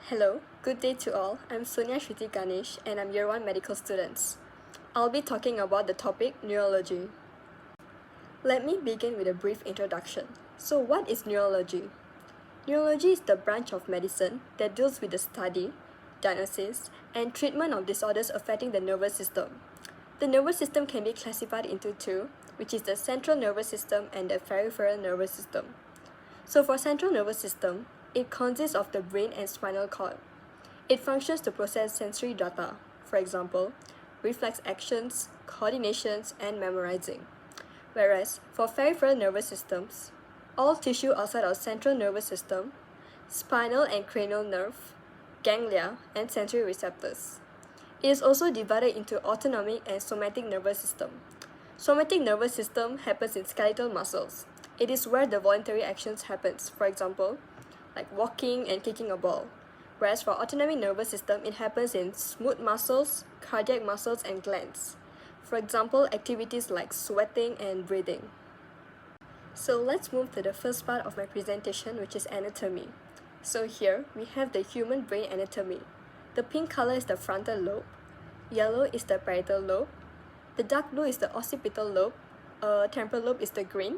Hello, good day to all. I'm Sonia Shreety Ganesh and I'm Year 1 medical students. I'll be talking about the topic neurology. Let me begin with a brief introduction. So what is neurology? Neurology is the branch of medicine that deals with the study, diagnosis, and treatment of disorders affecting the nervous system. The nervous system can be classified into two, which is the central nervous system and the peripheral nervous system. So for central nervous system, it consists of the brain and spinal cord. It functions to process sensory data, for example, reflex actions, coordinations, and memorizing. Whereas for peripheral nervous systems, all tissue outside of central nervous system, spinal and cranial nerve, ganglia, and sensory receptors. It is also divided into autonomic and somatic nervous system. Somatic nervous system happens in skeletal muscles. It is where the voluntary actions happens, for example, like walking and kicking a ball. Whereas for autonomic nervous system, it happens in smooth muscles, cardiac muscles, and glands. For example, activities like sweating and breathing. So let's move to the first part of my presentation, which is anatomy. So here, we have the human brain anatomy. The pink color is the frontal lobe, yellow is the parietal lobe, the dark blue is the occipital lobe, temporal lobe is the green,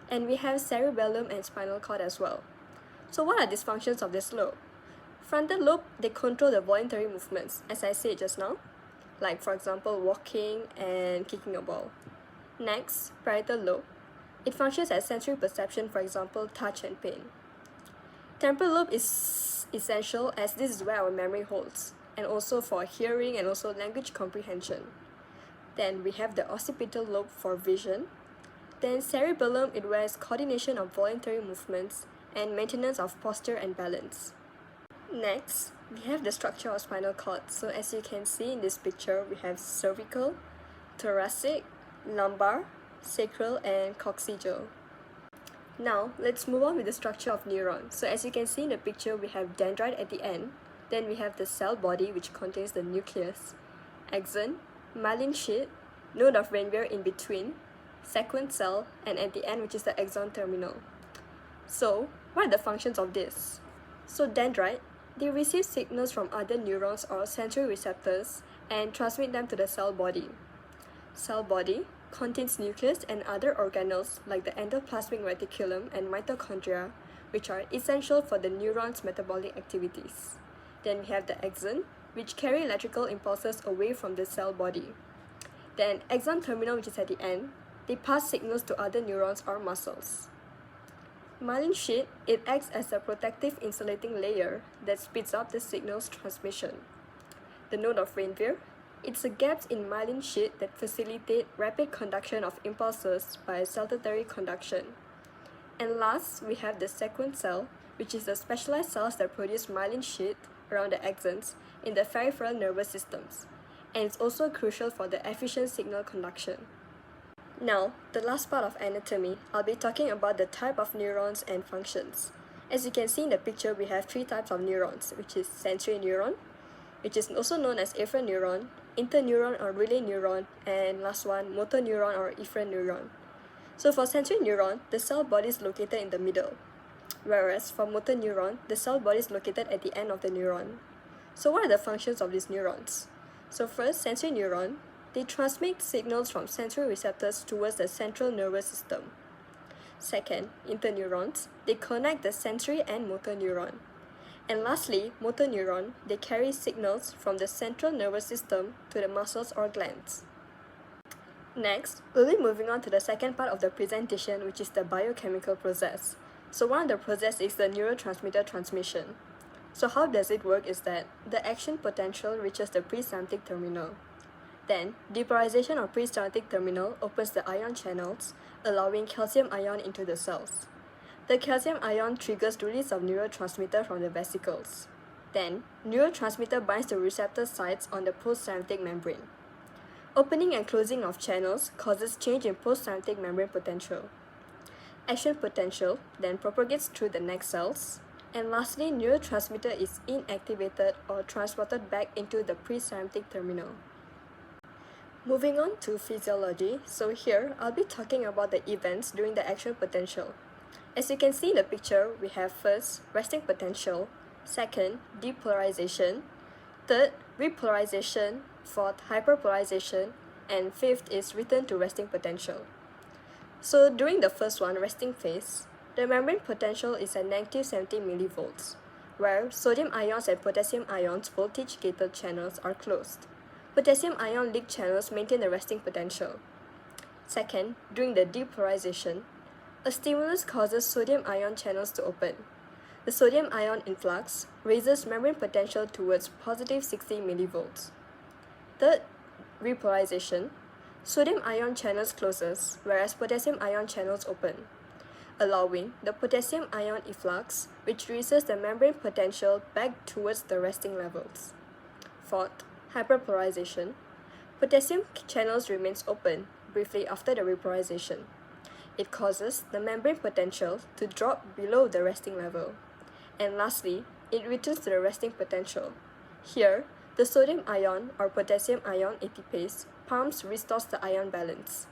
and we have cerebellum and spinal cord as well. So what are these functions of this lobe? Frontal lobe, they control the voluntary movements, as I said just now, like for example walking and kicking a ball. Next, parietal lobe. It functions as sensory perception, for example touch and pain. Temporal lobe is essential as this is where our memory holds, and also for hearing and also language comprehension. Then we have the occipital lobe for vision. Then cerebellum, it wears coordination of voluntary movements and maintenance of posture and balance. Next, we have the structure of spinal cord. So as you can see in this picture, we have cervical, thoracic, lumbar, sacral, and coccygeal. Now, let's move on with the structure of neuron. So as you can see in the picture, we have dendrite at the end. Then we have the cell body, which contains the nucleus, axon, myelin sheath, node of Ranvier in between, sequence cell, and at the end, which is the axon terminal. So, what are the functions of this? So dendrite, they receive signals from other neurons or sensory receptors and transmit them to the cell body. Cell body contains nucleus and other organelles like the endoplasmic reticulum and mitochondria, which are essential for the neuron's metabolic activities. Then we have the axon, which carry electrical impulses away from the cell body. Then axon terminal, which is at the end, they pass signals to other neurons or muscles. Myelin sheath, it acts as a protective insulating layer that speeds up the signal's transmission. The node of Ranvier, it's a gaps in myelin sheath that facilitate rapid conduction of impulses by saltatory conduction. And last, we have the sequence cell, which is the specialized cells that produce myelin sheath around the axons in the peripheral nervous systems, and it's also crucial for the efficient signal conduction. Now, the last part of anatomy, I'll be talking about the type of neurons and functions. As you can see in the picture, we have three types of neurons, which is sensory neuron, which is also known as afferent neuron, interneuron or relay neuron, and last one, motor neuron or efferent neuron. So for sensory neuron, the cell body is located in the middle, whereas for motor neuron, the cell body is located at the end of the neuron. So what are the functions of these neurons? So first, sensory neuron, they transmit signals from sensory receptors towards the central nervous system. Second, interneurons, they connect the sensory and motor neuron. And lastly, motor neuron, they carry signals from the central nervous system to the muscles or glands. Next, we'll be moving on to the second part of the presentation, which is the biochemical process. So one of the processes is the neurotransmitter transmission. So how does it work is that the action potential reaches the presynaptic terminal. Then, depolarization of presynaptic terminal opens the ion channels, allowing calcium ion into the cells. The calcium ion triggers the release of neurotransmitter from the vesicles. Then, neurotransmitter binds to receptor sites on the postsynaptic membrane. Opening and closing of channels causes change in postsynaptic membrane potential. Action potential then propagates through the next cells. And lastly, neurotransmitter is inactivated or transported back into the presynaptic terminal. Moving on to physiology, so here I'll be talking about the events during the action potential. As you can see in the picture, we have first resting potential, Second, depolarization. Third, repolarization. Fourth, hyperpolarization. And fifth is return to resting potential. So during the first one, resting phase, the membrane potential is at negative 70 millivolts, where sodium ions and potassium ions voltage-gated channels are closed. Potassium ion leak channels maintain the resting potential. Second, during the depolarization, a stimulus causes sodium ion channels to open. The sodium ion influx raises membrane potential towards positive 60 millivolts. Third, repolarization. Sodium ion channels closes, whereas potassium ion channels open, allowing the potassium ion efflux, which raises the membrane potential back towards the resting levels. Fourth, hyperpolarization. Potassium channels remains open briefly after the repolarization. It causes the membrane potential to drop below the resting level. And lastly, it returns to the resting potential. Here, the sodium ion or potassium ion ATPase pumps restores the ion balance.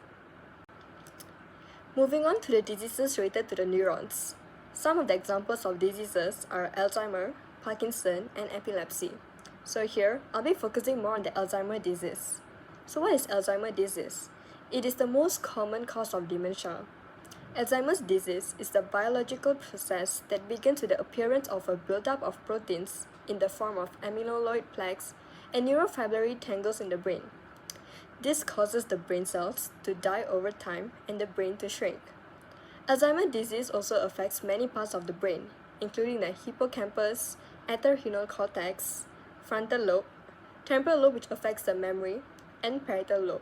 Moving on to the diseases related to the neurons. Some of the examples of diseases are Alzheimer, Parkinson, and epilepsy. So here, I'll be focusing more on the Alzheimer disease. So what is Alzheimer disease? It is the most common cause of dementia. Alzheimer's disease is the biological process that begins with the appearance of a buildup of proteins in the form of amyloid plaques and neurofibrillary tangles in the brain. This causes the brain cells to die over time and the brain to shrink. Alzheimer's disease also affects many parts of the brain, including the hippocampus, entorhinal cortex, frontal lobe, temporal lobe which affects the memory, and parietal lobe.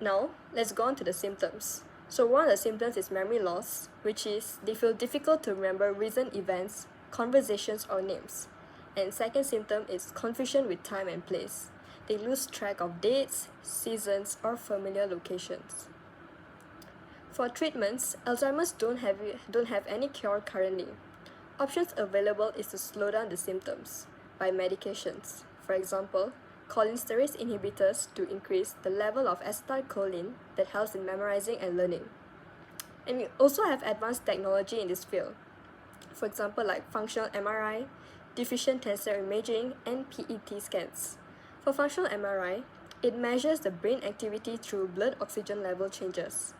Now, let's go on to the symptoms. So one of the symptoms is memory loss, which is they feel difficult to remember recent events, conversations, or names. And second symptom is confusion with time and place. They lose track of dates, seasons, or familiar locations. For treatments, Alzheimer's don't have any cure currently. Options available is to slow down the symptoms by medications. For example, cholinesterase inhibitors to increase the level of acetylcholine that helps in memorizing and learning. And we also have advanced technology in this field. For example, like functional MRI, diffusion tensor imaging, and PET scans. For functional MRI, it measures the brain activity through blood oxygen level changes.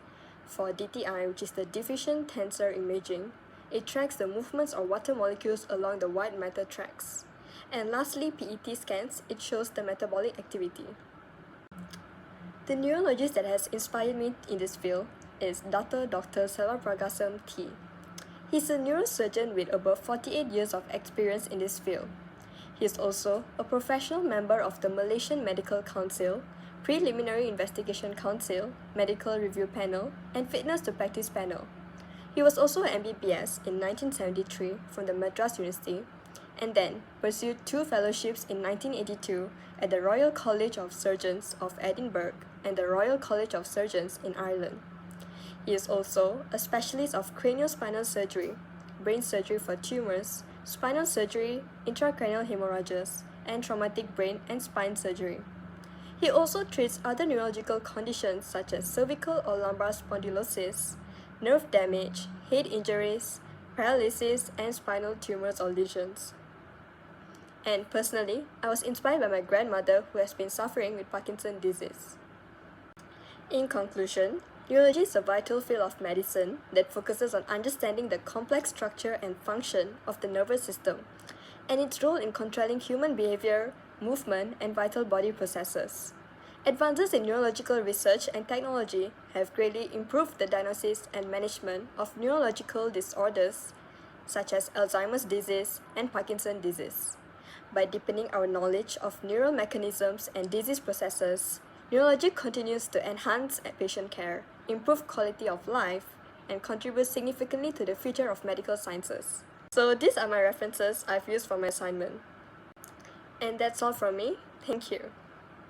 For DTI, which is the diffusion tensor imaging, it tracks the movements of water molecules along the white matter tracks. And lastly, PET scans, it shows the metabolic activity. The neurologist that has inspired me in this field is Dr. Selvapragasam T. He's a neurosurgeon with above 48 years of experience in this field. He is also a professional member of the Malaysian Medical Council, Preliminary Investigation Council, Medical Review Panel, and Fitness to Practice Panel. He was also an MBBS in 1973 from the Madras University, and then pursued 2 fellowships in 1982 at the Royal College of Surgeons of Edinburgh and the Royal College of Surgeons in Ireland. He is also a specialist of craniospinal surgery, brain surgery for tumors, spinal surgery, intracranial hemorrhages, and traumatic brain and spine surgery. He also treats other neurological conditions such as cervical or lumbar spondylosis, nerve damage, head injuries, paralysis, and spinal tumors or lesions. And personally, I was inspired by my grandmother who has been suffering with Parkinson's disease. In conclusion, neurology is a vital field of medicine that focuses on understanding the complex structure and function of the nervous system and its role in controlling human behavior, movement, and vital body processes. Advances in neurological research and technology have greatly improved the diagnosis and management of neurological disorders such as Alzheimer's disease and Parkinson's disease. By deepening our knowledge of neural mechanisms and disease processes, neurology continues to enhance patient care, improve quality of life, and contribute significantly to the future of medical sciences. So these are my references I've used for my assignment. And that's all from me. Thank you.